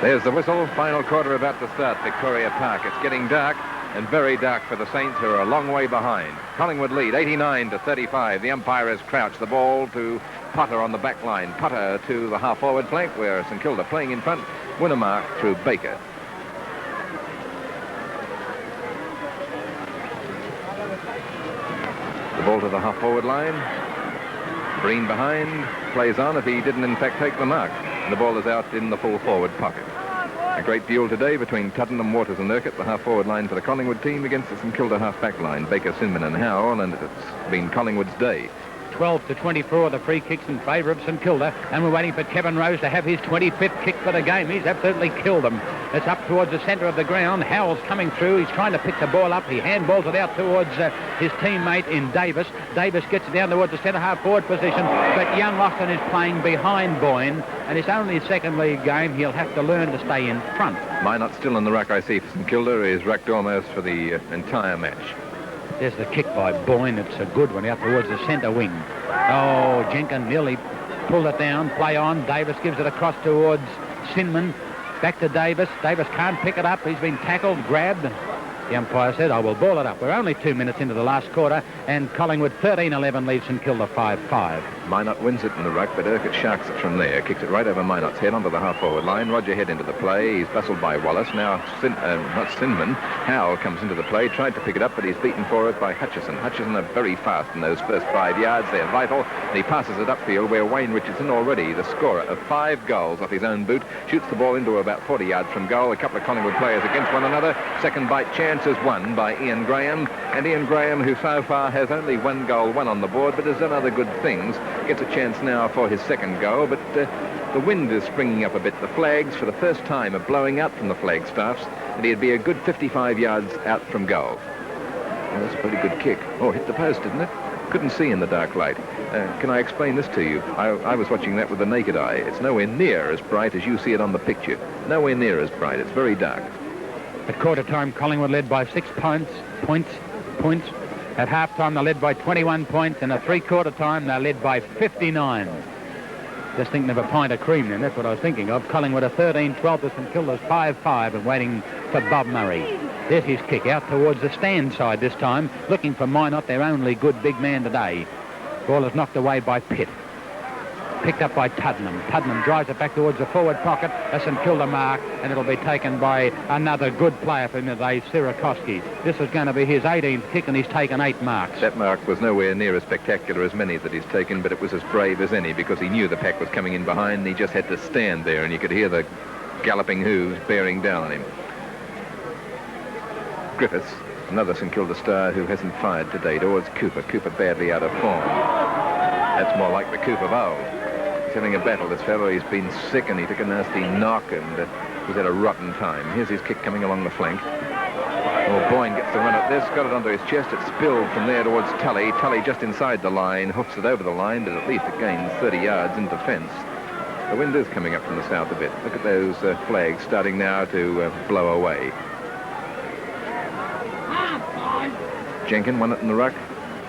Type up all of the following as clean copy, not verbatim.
There's the whistle. Final quarter about to start. Victoria Park. It's getting dark, and very dark for the Saints, who are a long way behind. Collingwood lead 89-35. The umpire has crouched the ball to Potter on the back line. Potter to the half-forward flank, where St Kilda playing in front. Win a mark through Baker. The ball to the half-forward line. Breen behind, plays on if he didn't in fact take the mark. And the ball is out in the full-forward pocket. A great duel today between Tuddenham, Waters and Urquhart, the half-forward line for the Collingwood team, against the St Kilda half-back line, Baker, Sinman and Howell, and it's been Collingwood's day. 12-24, the free kicks in favour of St Kilda, and we're waiting for Kevin Rose to have his 25th kick for the game. He's absolutely killed them. It's up towards the centre of the ground. Howell's coming through. He's trying to pick the ball up. He handballs it out towards his teammate in Davis. Davis gets it down towards the centre half-forward position, but young Austin is playing behind Boyne, and it's only his second league game. He'll have to learn to stay in front. Minot still in the ruck, I see, for St Kilda. Is rucked almost for the entire match. There's the kick by Boyne. It's a good one out towards the centre wing. Oh, Jenkins nearly pulled it down. Play on. Davis gives it across towards Sinman. Back to Davis. Davis can't pick it up. He's been tackled, grabbed. The umpire said, I will ball it up. We're only 2 minutes into the last quarter, and Collingwood 13-11 leads St Kilda 5-5. Minot wins it in the ruck, but Urquhart sharks it from there. Kicks it right over Minot's head onto the half-forward line. Roger Head into the play. He's bustled by Wallace. Now, not Sinman. Howell comes into the play. Tried to pick it up, but he's beaten for it by Hutchison. Hutchison are very fast in those first 5 yards. They're vital. And he passes it upfield, where Wayne Richardson, already the scorer of 5 goals off his own boot, shoots the ball into about 40 yards from goal. A couple of Collingwood players against one another. Second bite chance is won by Ian Graham. And Ian Graham, who so far has only 1 goal, 1 on the board, but has done other good things, gets a chance now for his second goal. But the wind is springing up a bit. The flags, for the first time, are blowing out from the flagstaffs, and he'd be a good 55 yards out from goal. Well, that's a pretty good kick. Oh, hit the post, didn't it? Couldn't see in the dark light. Can I explain this to you? I was watching that with the naked eye. It's nowhere near as bright as you see it on the picture. Nowhere near as bright. It's very dark. At quarter time, Collingwood led by 6 points. At half-time, they're led by 21 points, and at three-quarter time, they're led by 59. Just thinking of a pint of cream then, that's what I was thinking of. Collingwood are 13-12 to St Kilda's 5-5 and waiting for Bob Murray. There's his kick out towards the stand side this time, looking for Minot, their only good big man today. Ball is knocked away by Pitt. Picked up by Tuddenham. Tuddenham drives it back towards the forward pocket, a St Kilda mark, and it'll be taken by another good player for him today, Sirakoski. This is going to be his 18th kick, and he's taken 8 marks. That mark was nowhere near as spectacular as many that he's taken, but it was as brave as any, because he knew the pack was coming in behind, and he just had to stand there, and you could hear the galloping hooves bearing down on him. Griffiths, another St Kilda star who hasn't fired to date, towards Cooper. Cooper badly out of form. That's more like the Cooper of old. He's having a battle, this fellow. He's been sick, and he took a nasty knock, and he's had a rotten time. Here's his kick coming along the flank. Well, Boyne gets the run at this, got it onto his chest. It spilled from there towards Tully. Tully just inside the line, hoofs it over the line, but at least it gains 30 yards in defence. The wind is coming up from the south a bit. Look at those flags starting now to blow away. Jenkins won it in the ruck.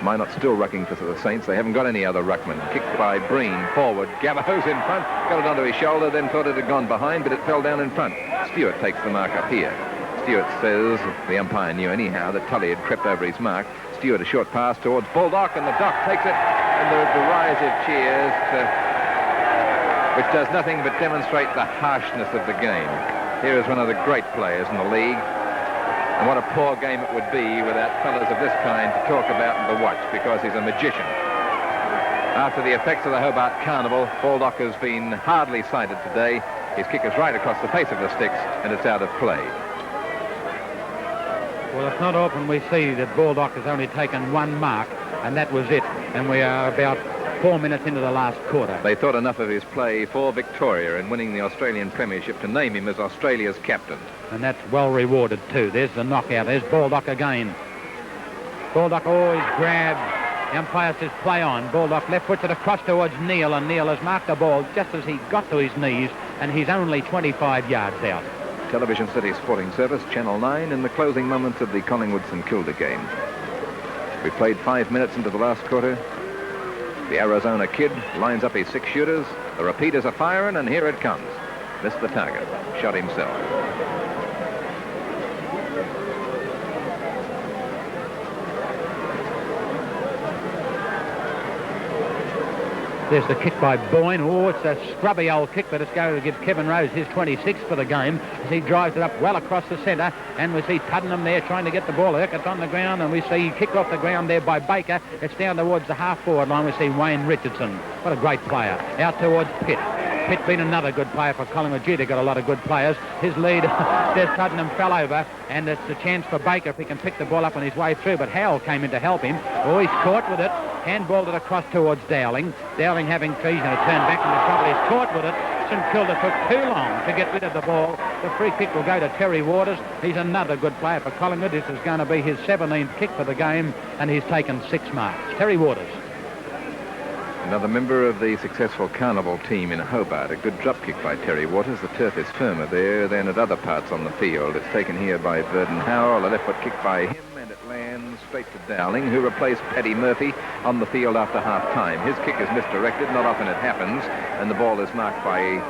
Minot still rucking for the Saints. They haven't got any other ruckman. Kicked by Breen, forward. Gabbo's in front. Got it onto his shoulder, then thought it had gone behind, but it fell down in front. Stewart takes the mark up here. Stewart says the umpire knew anyhow that Tully had crept over his mark. Stewart a short pass towards Baldock, and the Doc takes it, and the derisive cheers, which does nothing but demonstrate the harshness of the game. Here is one of the great players in the league. And what a poor game it would be without fellas of this kind to talk about and to watch, because he's a magician. After the effects of the Hobart Carnival, Baldock has been hardly sighted today. His kick is right across the face of the sticks, and it's out of play. Well, it's not often we see that Baldock has only taken 1 mark, and that was it. And we are about 4 minutes into the last quarter. They thought enough of his play for Victoria in winning the Australian Premiership to name him as Australia's captain. And that's well rewarded too. There's the knockout. There's Baldock again. Baldock always grabbed. The umpire says play on. Baldock left puts it across towards Neil, and Neil has marked the ball just as he got to his knees, and he's only 25 yards out. Television City Sporting Service, Channel 9, in the closing moments of the Collingwood-St Kilda game. We played 5 minutes into the last quarter. The Arizona kid lines up his 6 shooters. The repeaters are firing, and here it comes. Missed the target. Shot himself. There's the kick by Boyne. Oh, it's a scrubby old kick, but it's going to give Kevin Rose his 26th for the game as he drives it up well across the centre. And we see Tuddenham there trying to get the ball. Urquhart's on the ground, and we see kick off the ground there by Baker. It's down towards the half-forward line. We see Wayne Richardson. What a great player. Out towards Pitt. Pitt been another good player for Collingwood. Gee, they've got a lot of good players. His lead, there's Tuddenham, fell over, and it's a chance for Baker if he can pick the ball up on his way through, but Howell came in to help him. Oh, he's caught with it, handballed it across towards Dowling. Dowling having he's going to turn back into trouble. He's caught with it. St Kilda took too long to get rid of the ball. The free kick will go to Terry Waters. He's another good player for Collingwood. This is going to be his 17th kick for the game, and he's taken 6 marks. Terry Waters. Another member of the successful Carnival team in Hobart. A good drop kick by Terry Waters. The turf is firmer there than at other parts on the field. It's taken here by Verdon Howell. A left foot kick by him, and it lands straight to Dowling, who replaced Paddy Murphy on the field after half-time. His kick is misdirected. Not often it happens, and the ball is marked by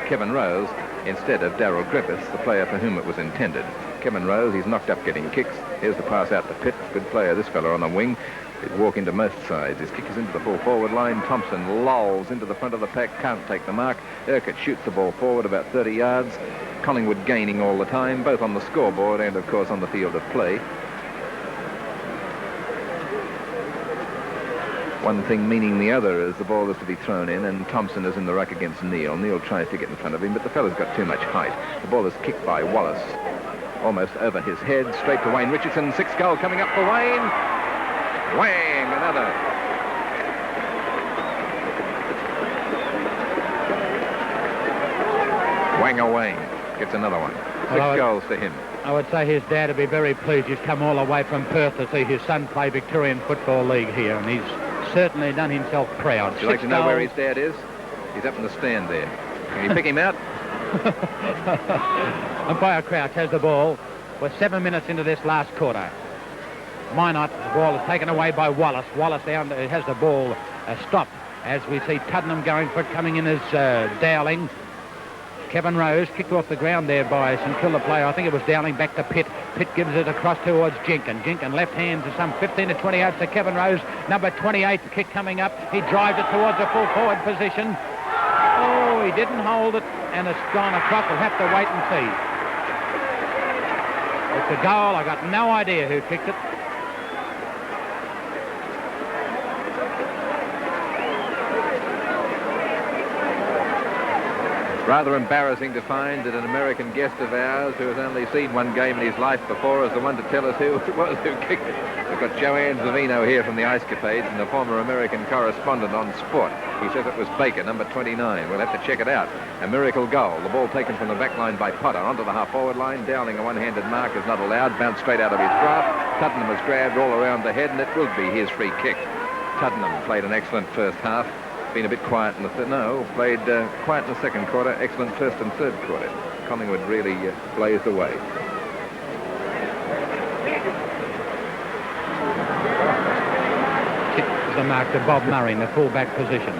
Kevin Rose instead of Darryl Griffiths, the player for whom it was intended. Kevin Rose, he's knocked up getting kicks. Here's the pass out to Pitt. Good player, this fella on the wing. He'd walk into most sides. His kick is into the full forward line. Thompson lolls into the front of the pack. Can't take the mark. Urquhart shoots the ball forward about 30 yards. Collingwood gaining all the time, both on the scoreboard and, of course, on the field of play. One thing meaning the other as the ball is to be thrown in, and Thompson is in the ruck against Neil. Neil tries to get in front of him, but the fella's got too much height. The ball is kicked by Wallace, almost over his head, straight to Wayne Richardson. 6th goal coming up for Wayne. Wang, another. Wang Wayne gets another one. 6 goals to him. I would say his dad would be very pleased. He's come all the way from Perth to see his son play Victorian Football League here, and he's certainly done himself proud. Would you like to know where his dad is? He's up in the stand there. Can you pick him out? Umpire Crouch has the ball. We're 7 minutes into this last quarter. Minot, the ball is taken away by Wallace. Wallace down has the ball stopped as we see Tuddenham going for it, coming in as Dowling. Kevin Rose kicked off the ground there by St Kilda player. I think it was Dowling back to Pitt. Pitt gives it across towards Jenkin. Jenkin left hand to some 15 to 20 yards to Kevin Rose. Number 28, the kick coming up. He drives it towards a full forward position. Oh, he didn't hold it, and it's gone across. We'll have to wait and see. It's a goal. I got no idea who kicked it. Rather embarrassing to find that an American guest of ours who has only seen one game in his life before is the one to tell us who it was who kicked it. We've got Joanne Zavino here from the Ice Capades and a former American correspondent on sport. He says it was Baker, number 29. We'll have to check it out. A miracle goal. The ball taken from the back line by Potter onto the half-forward line. Dowling, a one-handed mark is not allowed. Bounced straight out of his grasp. Tuddenham was grabbed all around the head, and it will be his free kick. Tuddenham played an excellent first half. Been a bit quiet in the played quiet in the second quarter. Excellent first and third quarter. Collingwood really blazed away. The mark to Bob Murray in the full-back position.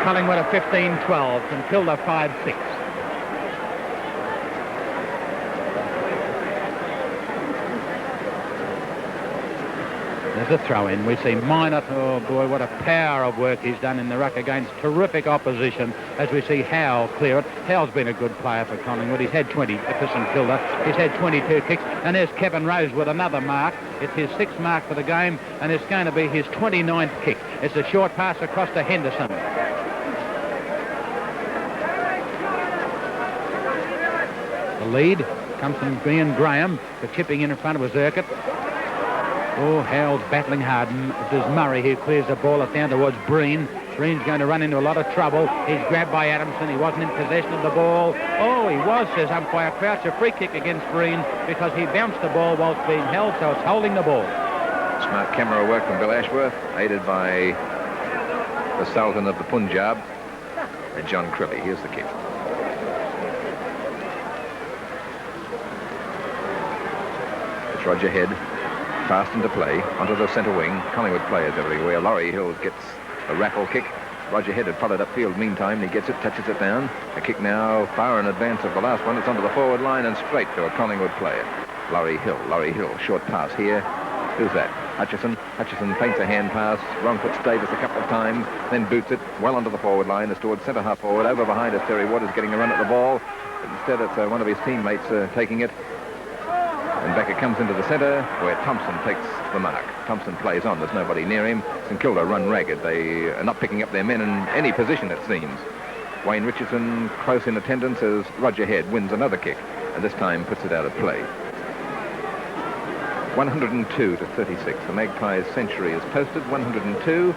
Collingwood a 15-12 and Kilda 5-6. There's a throw in. We see Minot. Oh boy, what a power of work he's done in the ruck against terrific opposition as we see Howell clear it. Howell's been a good player for Collingwood. He's had 20 for St Kilda. He's had 22 kicks. And there's Kevin Rose with another mark. It's his 6th mark for the game, and it's going to be his 29th kick. It's a short pass across to Henderson. The lead comes from Ian Graham. The chipping in front of Urquhart. Oh, Howell's battling hard. There's Murray who clears the ball. It's down towards Breen. Breen's going to run into a lot of trouble. He's grabbed by Adamson. He wasn't in possession of the ball. Oh, he was, says umpire Crouch. A free kick against Breen because he bounced the ball whilst being held, so it's holding the ball. Smart camera work from Bill Ashworth, aided by the Sultan of the Punjab and John Crilly. Here's the kick. It's Roger Head. Fast into play, onto the centre wing. Collingwood players everywhere. Laurie Hill gets a raffle kick. Roger Head had followed upfield meantime. He gets it, touches it down. A kick now far in advance of the last one. It's onto the forward line and straight to a Collingwood player. Laurie Hill, short pass here. Who's that? Hutchison. Hutchison feints a hand pass. Wrong puts Davis a couple of times, then boots it well onto the forward line. It's towards centre half forward. Over behind us, Terry Waters getting a run at the ball. But instead, it's one of his teammates taking it. And back it comes into the centre, where Thompson takes the mark. Thompson plays on. There's nobody near him. St Kilda run ragged. They are not picking up their men in any position, it seems. Wayne Richardson close in attendance as Roger Head wins another kick, and this time puts it out of play. 102 to 36. The Magpies' century is posted. 102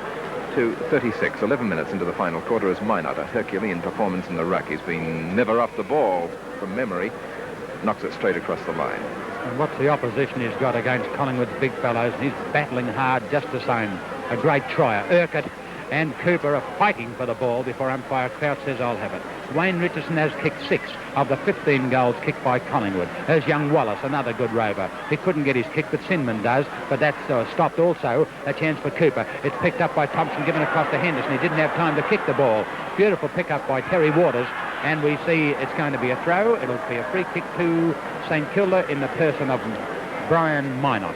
to 36. 11 minutes into the final quarter as Minot, a Herculean performance in the ruck. He's been never off the ball from memory. Knocks it straight across the line. And what's the opposition he's got against Collingwood's big fellows? He's battling hard just the same. A great trier. Urquhart and Cooper are fighting for the ball before umpire Crouch says, I'll have it. Wayne Richardson has kicked 6 of the 15 goals kicked by Collingwood. There's young Wallace, another good rover. He couldn't get his kick, but Sinman does, but that's stopped also. A chance for Cooper. It's picked up by Thompson, given across to Henderson. He didn't have time to kick the ball. Beautiful pick-up by Terry Waters, and we see it's going to be a throw. It'll be a free kick to St Kilda in the person of Brian Minot.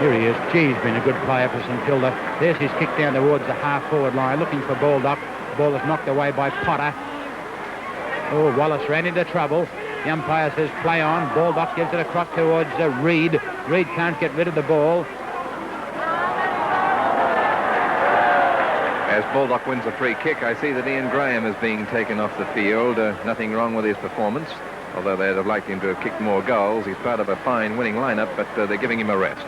Here he is. Gee, he's been a good player for St Kilda. There's his kick down towards the half-forward line, looking for Baldock. The ball is knocked away by Potter. Oh, Wallace ran into trouble. The umpire says play on. Baldock gives it across towards Reid. Reid can't get rid of the ball. As Baldock wins a free kick, I see that Ian Graham is being taken off the field. Nothing wrong with his performance, although they'd have liked him to have kicked more goals. He's part of a fine winning lineup, but they're giving him a rest.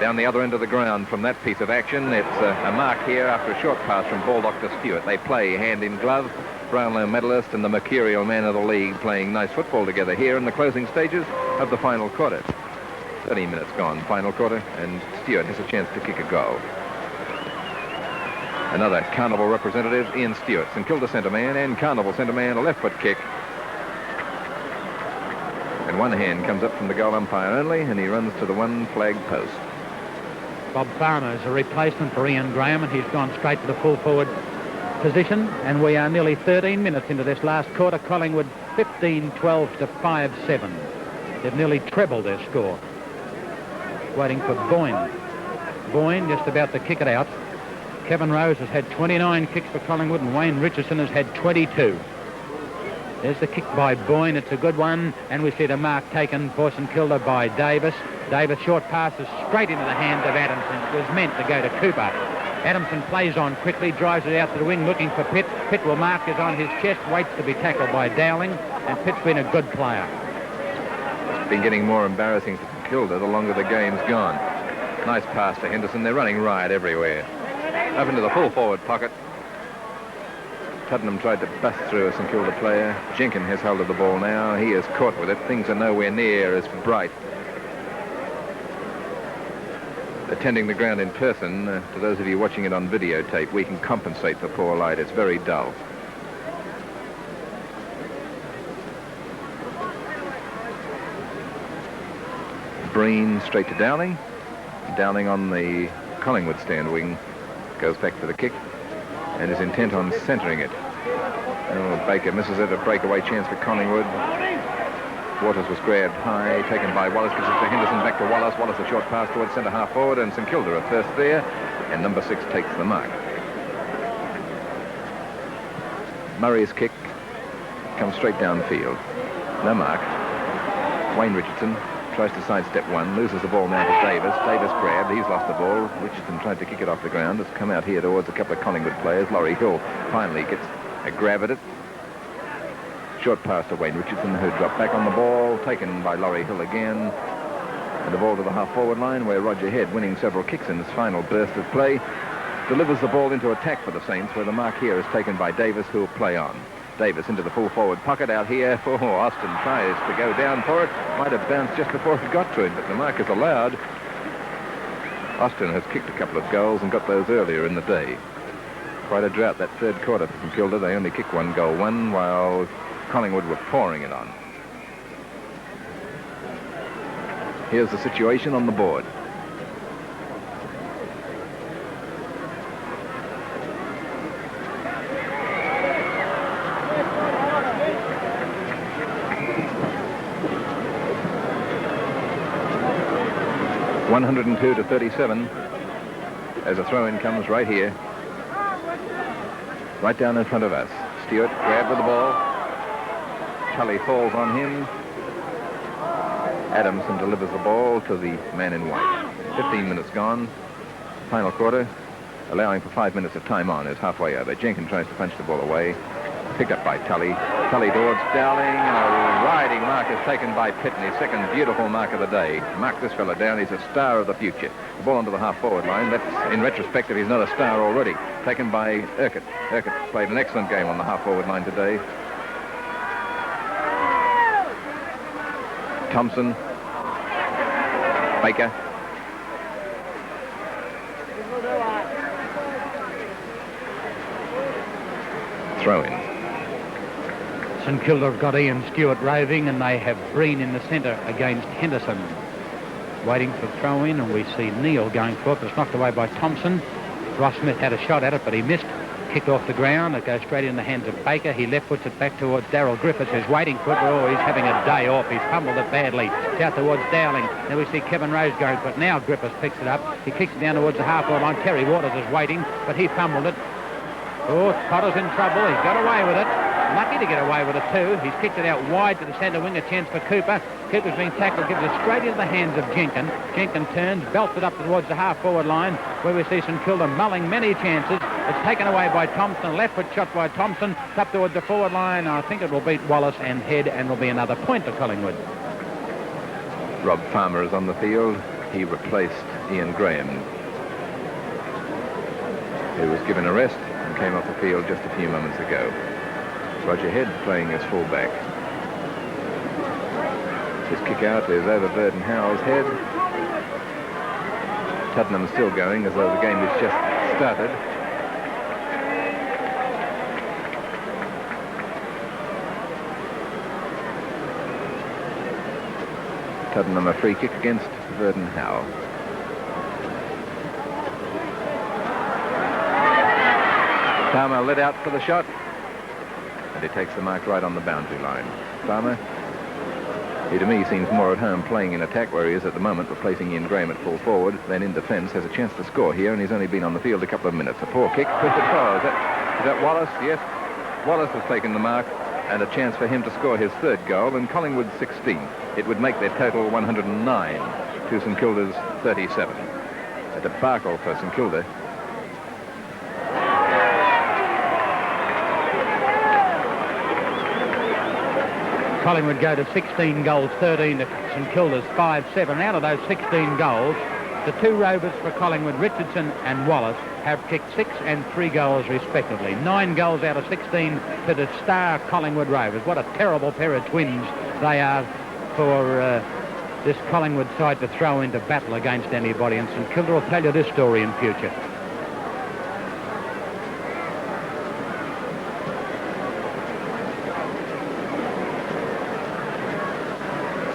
Down the other end of the ground from that piece of action, it's a mark here after a short pass from Baldock to Stewart. They play hand in glove. Brownlow medalist and the mercurial man of the league playing nice football together here in the closing stages of the final quarter. 30 minutes gone, final quarter, and Stewart has a chance to kick a goal. Another Carnival representative, Ian Stewart, St Kilda centre man and Carnival centre man, a left foot kick. And one hand comes up from the goal umpire only, and he runs to the one flag post. Bob Farmer is a replacement for Ian Graham, and he's gone straight to the full forward position. And we are nearly 13 minutes into this last quarter. Collingwood 15-12 to 5-7. They've nearly trebled their score. Waiting for Boyne. Boyne just about to kick it out. Kevin Rose has had 29 kicks for Collingwood, and Wayne Richardson has had 22. There's the kick by Boyne. It's a good one, and we see the mark taken for St Kilda by Davis. Davis short passes straight into the hands of Adamson. It was meant to go to Cooper. Adamson plays on quickly, drives it out to the wing, looking for Pitt. Pitt will mark it on his chest, waits to be tackled by Dowling, and Pitt's been a good player. It's been getting more embarrassing for St Kilda the longer the game's gone. Nice pass to Henderson. They're running riot everywhere. Up into the full forward pocket. Tuddenham tried to bust through a St Kilda player. Jenkin has hold of the ball now. He is caught with it. Things are nowhere near as bright. Attending the ground in person, to those of you watching it on videotape, we can compensate for poor light. It's very dull. Breen straight to Dowling. Dowling on the Collingwood stand wing goes back to the kick and is intent on centering it. Oh, Baker misses it. A breakaway chance for Collingwood. Waters was grabbed high, taken by Wallace, gives it to Henderson, back to Wallace. Wallace a short pass towards centre half forward, and St Kilda are first there, and number 6 takes the mark. Murray's kick comes straight downfield. No mark. Wayne Richardson tries to sidestep one, loses the ball now to Davis. Davis grabbed, he's lost the ball. Richardson tried to kick it off the ground. It's come out here towards a couple of Collingwood players. Laurie Hill finally gets a grab at it. Short pass to Wayne Richardson, who dropped back on the ball, taken by Laurie Hill again. And the ball to the half-forward line, where Roger Head, winning several kicks in this final burst of play, delivers the ball into attack for the Saints, where the mark here is taken by Davis, who will play on. Davis into the full-forward pocket out here. Oh, Austin tries to go down for it. Might have bounced just before it got to him, but the mark is allowed. Austin has kicked a couple of goals and got those earlier in the day. Quite a drought that third quarter for St Kilda. They only kicked one goal, while Collingwood were pouring it on. Here's the situation on the board. (102 to 37) as a throw-in comes right here, right down in front of us. Stewart grabbed with the ball. Tully falls on him. Adamson delivers the ball to the man in white. 15 minutes gone. Final quarter, allowing for 5 minutes of time on, is halfway over. Jenkins tries to punch the ball away. Picked up by Tully. Tully towards Dowling, and a riding mark is taken by Pitney. Second beautiful mark of the day. Mark this fella down. He's a star of the future. The ball onto the half-forward line. That's, in retrospective, he's not a star already. Taken by Urquhart. Urquhart played an excellent game on the half-forward line today. Thompson. Baker. Throw-in. St Kilda have got Ian Stewart roving, and they have Breen in the centre against Henderson. Waiting for throw-in, and we see Neal going for it, but it's knocked away by Thompson. Ross Smith had a shot at it, but he missed. Kicked off the ground. It goes straight in the hands of Baker. He left puts it back towards Darryl Griffiths, who's waiting for it. Oh, he's having a day off. He's fumbled it badly. It's out towards Dowling. Then we see Kevin Rose going for it. Now Griffiths picks it up. He kicks it down towards the half-forward line. Terry Waters is waiting, but he fumbled it. Oh, Potter's in trouble. He's got away with it. Lucky to get away with it too. He's kicked it out wide to the centre wing. A chance for Cooper. Cooper's being tackled. Gives it straight into the hands of Jenkins. Jenkins turns, belts it up towards the half-forward line, where we see St Kilda mulling many chances. It's taken away by Thompson. Left foot shot by Thompson. Up towards the forward line. I think it will beat Wallace and head, and will be another point to Collingwood. Rob Farmer is on the field. He replaced Ian Graham, who was given a rest and came off the field just a few moments ago. Roger Head playing as fullback. His kick out is over Verdon Howe's head. Tuddenham still going as though the game has just started. Tuddenham a free kick against Verdon Howe. Farmer led out for the shot, and he takes the mark right on the boundary line. Farmer, he to me seems more at home playing in attack where he is at the moment, replacing Ian Graham at full forward, than in defence. Has a chance to score here, and he's only been on the field a couple of minutes. A poor kick. Oh, is that Wallace? Yes. Wallace has taken the mark, and a chance for him to score his third goal, and Collingwood 16. It would make their total 109 to St Kilda's 37. A debacle for St Kilda. Collingwood go to 16 goals, 13 to St Kilda's 5-7. Out of those 16 goals, the two rovers for Collingwood, Richardson and Wallace, have kicked 6 and 3 goals respectively. 9 goals out of 16 to the star Collingwood Rovers. What a terrible pair of twins they are for this Collingwood side to throw into battle against anybody. And St Kilda will tell you this story in future.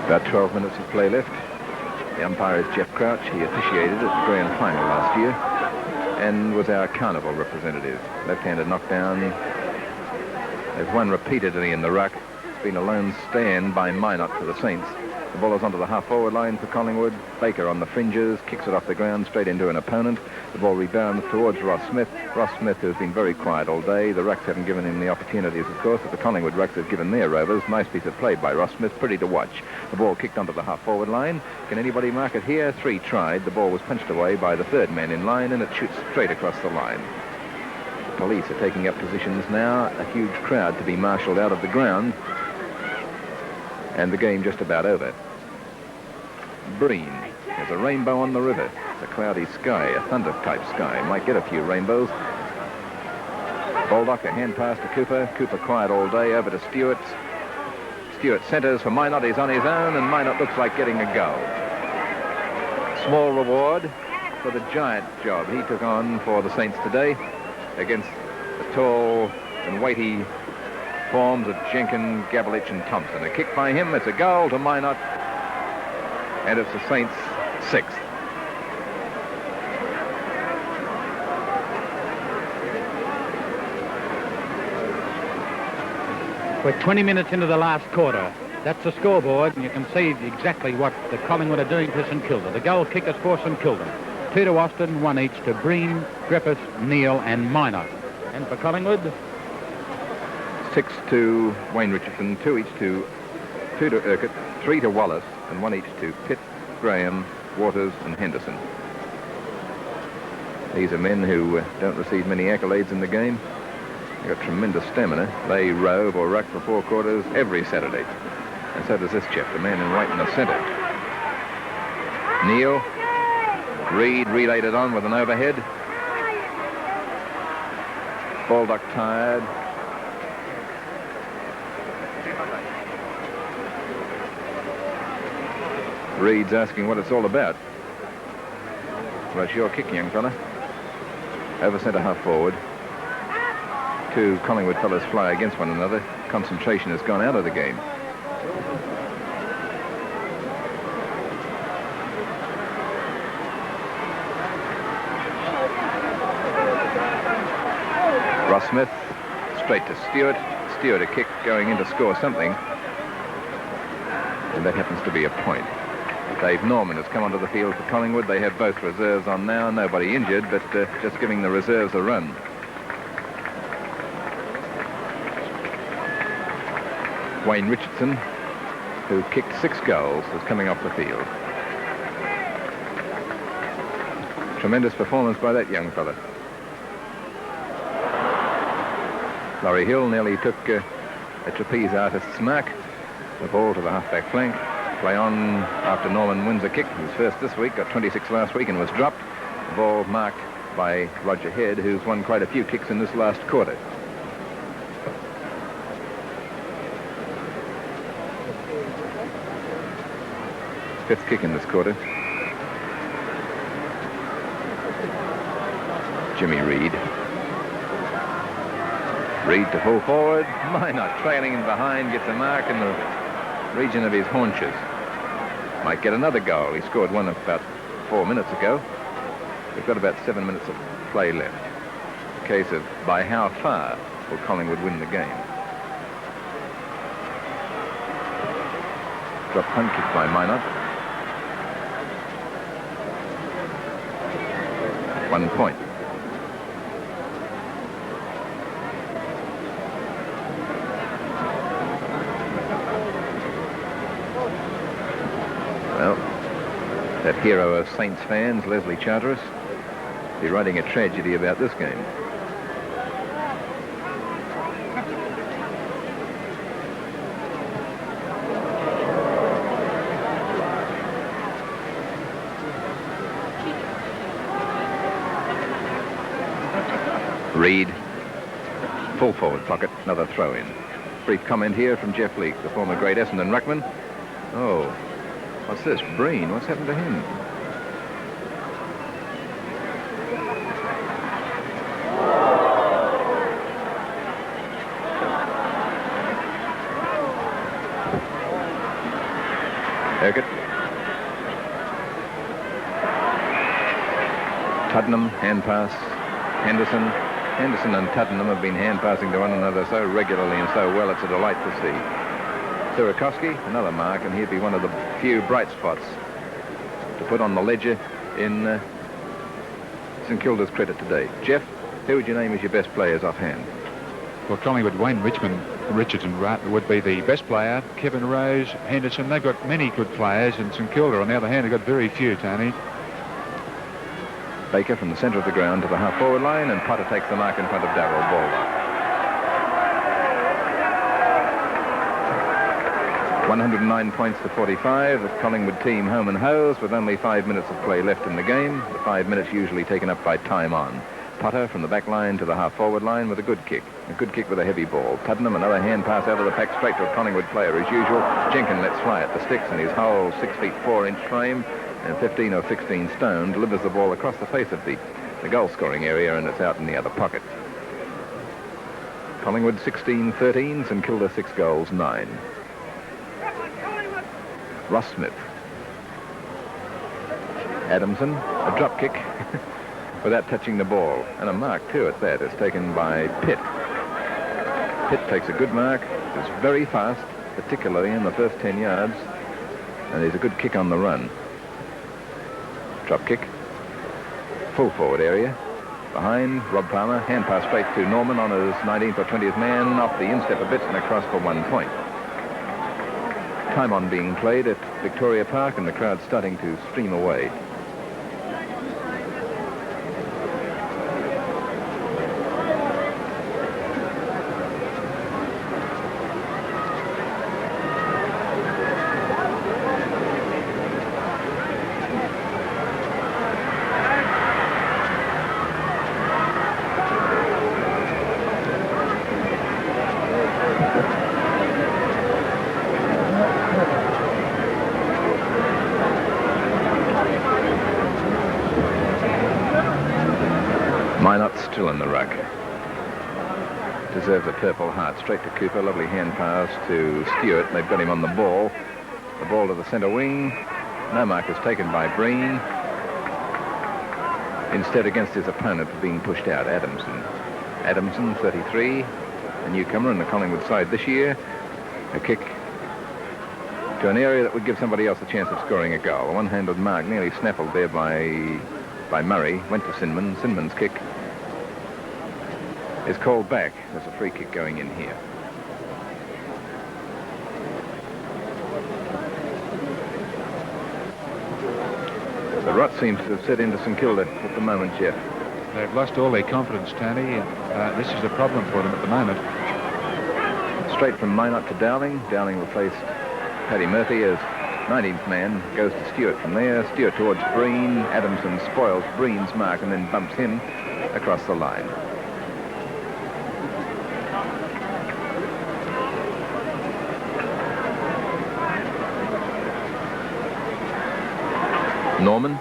About 12 minutes of play left. The umpire is Jeff Crouch. He officiated at the grand final last year and was our carnival representative. Left-handed knockdown. They've won repeatedly in the ruck. It's been a lone stand by Minot for the Saints. The ball is onto the half-forward line for Collingwood. Baker on the fringes, kicks it off the ground straight into an opponent. The ball rebounds towards Ross Smith. Ross Smith, who's been very quiet all day. The rucks haven't given him the opportunities, of course, that the Collingwood rucks have given their rovers. Nice piece of play by Ross Smith, pretty to watch. The ball kicked onto the half-forward line. Can anybody mark it here? 3 tried. The ball was punched away by the third man in line, and it shoots straight across the line. The police are taking up positions now. A huge crowd to be marshalled out of the ground. And the game just about over. Breen. There's a rainbow on the river. It's a cloudy sky, a thunder-type sky. Might get a few rainbows. Baldock, a hand pass to Cooper. Cooper quiet all day, over to Stewart. Stewart centres for Minot. He's on his own, and Minot looks like getting a goal. Small reward for the giant job he took on for the Saints today against the tall and weighty forms of Jenkins, Gabelich and Thompson. A kick by him. It's a goal to Minot. And it's the Saints' 6th. We're 20 minutes into the last quarter. That's the scoreboard, and you can see exactly what the Collingwood are doing to St Kilda. The goal kickers for St Kilda. 2 to Austin, 1 each to Breen, Griffiths, Neal and Minor. And for Collingwood, 6 to Wayne Richardson, 2 each to 2 to Urquhart, 3 to Wallace, and 1 each to Pitt, Graham, Waters and Henderson. These are men who don't receive many accolades in the game. They've got tremendous stamina. They rove or ruck for 4 quarters every Saturday. And so does this chap, the man in white in the centre. Neal. Reed relayed it on with an overhead. Baldock tired. Reed's asking what it's all about. Well, it's your kick, young fella. Over centre half forward. 2 Collingwood fellas fly against one another. Concentration has gone out of the game. Ross Smith, straight to Stewart. Stewart a kick going in to score something. And that happens to be a point. Dave Norman has come onto the field for Collingwood. They have both reserves on now. Nobody injured, but just giving the reserves a run. Wayne Richardson, who kicked 6 goals, is coming off the field. Tremendous performance by that young fella. Laurie Hill nearly took a trapeze artist's mark. The ball to the half-back flank. Play on after Norman wins a kick. His first this week, got 26 last week and was dropped. The ball marked by Roger Head, who's won quite a few kicks in this last quarter. Fifth kick in this quarter. Jimmy Reed. Reed to full forward. Minor trailing in behind, gets a mark in the region of his haunches. Might get another goal. He scored one about 4 minutes ago. We've got about 7 minutes of play left. A case of by how far will Collingwood win the game. Drop punt kick by Minor. 1 point. Well, that hero of Saints fans, Leslie Charteris, be writing a tragedy about this game. Reed, full forward pocket, another throw in. Brief comment here from Jeff Leake, the former great Essendon ruckman. Oh, what's this? Breen, what's happened to him? Urquhart. Tuddenham, hand pass. Henderson and Tuddenham have been hand passing to one another so regularly and so well, it's a delight to see. Surakovsky, another mark, and he'd be one of the few bright spots to put on the ledger in St Kilda's credit today. Jeff, who would you name as your best players offhand? Well, Collingwood, Wayne Richardson would be the best player. Kevin Rose, Henderson, they've got many good players, and St Kilda, on the other hand, have got very few, Tony. Baker from the centre of the ground to the half-forward line, and Potter takes the mark in front of Darryl Baldock. 109 points to 45. The Collingwood team home and hose with only 5 minutes of play left in the game. The 5 minutes usually taken up by time on. Potter from the back line to the half-forward line with a good kick. A good kick with a heavy ball. Tuddenham, another hand pass out of the pack straight to a Collingwood player as usual. Jenkins lets fly at the sticks, and his whole 6 feet 4 inch frame and 15 or 16 stone delivers the ball across the face of the goal-scoring area, and it's out in the other pocket. Collingwood 16-13, St Kilda 6 goals, 9. Ross Smith. Adamson, a drop kick without touching the ball. And a mark, too, at that. It's taken by Pitt. Pitt takes a good mark. It's very fast, particularly in the first 10 yards. And he's a good kick on the run. Drop kick. Full forward area. Behind, Rob Palmer. Hand pass straight to Norman on his 19th or 20th man. Off the instep a bit and across for 1 point. Time on being played at Victoria Park and the crowd starting to stream away. Minot still in the ruck. Deserves a Purple Heart. Straight to Cooper. Lovely hand pass to Stewart. They've got him on the ball. The ball to the centre wing. No mark is taken by Breen. Instead against his opponent for being pushed out, Adamson. Adamson, 33, a newcomer in the Collingwood side this year. A kick to an area that would give somebody else a chance of scoring a goal. A one-handed mark nearly snaffled there by Murray. Went to Sinman. Sinman's kick is called back. There's a free kick going in here. The rot seems to have set into St Kilda at the moment, Jeff. They've lost all their confidence, Tony. This is a problem for them at the moment. Straight from Minot to Dowling. Dowling replaced Paddy Murphy as 19th man. Goes to Stewart from there. Stewart towards Breen. Adamson spoils Breen's mark and then bumps him across the line. Norman,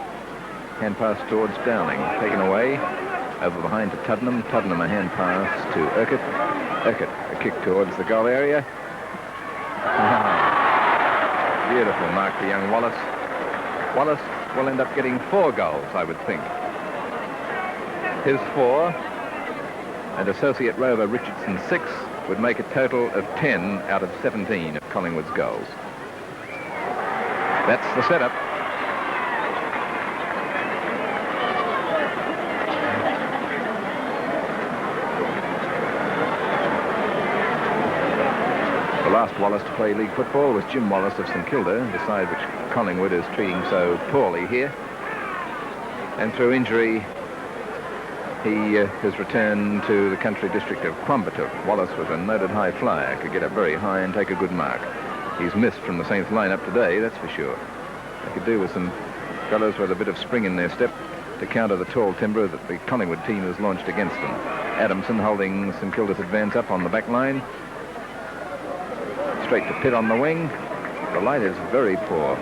hand pass towards Dowling, taken away, over behind to Tuddenham. Tuddenham a hand pass to Urquhart. Urquhart a kick towards the goal area. Beautiful mark for young Wallace. Wallace will end up getting 4 goals, I would think. His 4 and associate rover Richardson 6 would make a total of 10 out of 17 of Collingwood's goals. That's the setup. The last Wallace to play league football was Jim Wallace of St Kilda, the side which Collingwood is treating so poorly here. And through injury, he has returned to the country district of Quambatook. Wallace was a noted high flyer, could get up very high and take a good mark. He's missed from the Saints lineup today, that's for sure. They could do with some fellows with a bit of spring in their step to counter the tall timber that the Collingwood team has launched against them. Adamson holding St Kilda's advance up on the back line. Straight to Pitt on the wing. The light is very poor.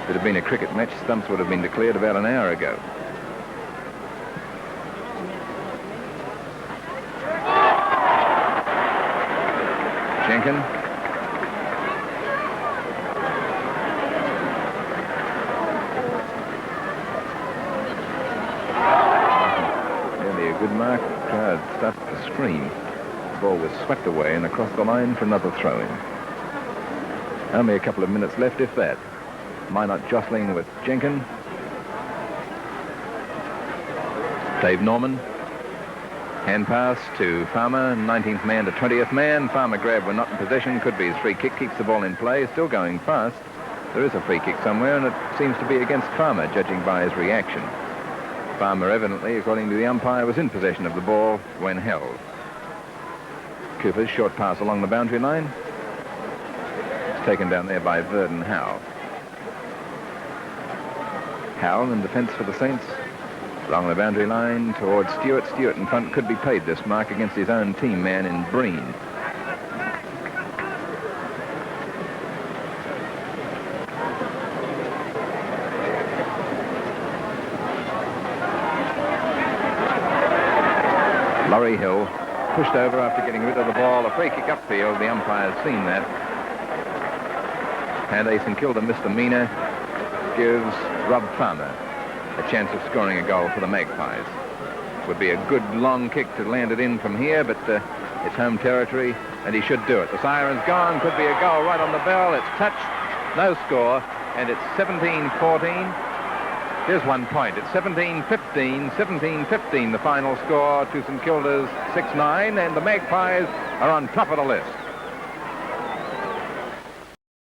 If it had been a cricket match, stumps would have been declared about an hour ago. Jenkin. Nearly a good mark. Crowd started to scream. The ball was swept away and across the line for another throw-in. Only a couple of minutes left, if that. Minot jostling with Jenkin. Dave Norman. Hand pass to Farmer, 19th man to 20th man. Farmer grabbed when not in possession. Could be his free kick. Keeps the ball in play. Still going fast. There is a free kick somewhere, and it seems to be against Farmer, judging by his reaction. Farmer, evidently, according to the umpire, was in possession of the ball when held. Cooper's short pass along the boundary line. It's taken down there by Verdon Howe. Howe in defence for the Saints. Along the boundary line towards Stewart. Stewart in front could be paid this mark against his own team man in Breen. Laurie Hill pushed over after getting rid of the ball. A free kick upfield. The umpire's seen that. And a St Kilda misdemeanor. gives Rob Farmer a chance of scoring a goal for the Magpies. Would be a good long kick to land it in from here, but it's home territory, and he should do it. The siren's gone. Could be a goal right on the bell. It's touched. No score, and it's 17-14. Here's 1 point. It's 17-15, 17-15, the final score to St Kilda's 6-9, and the Magpies are on top of the list.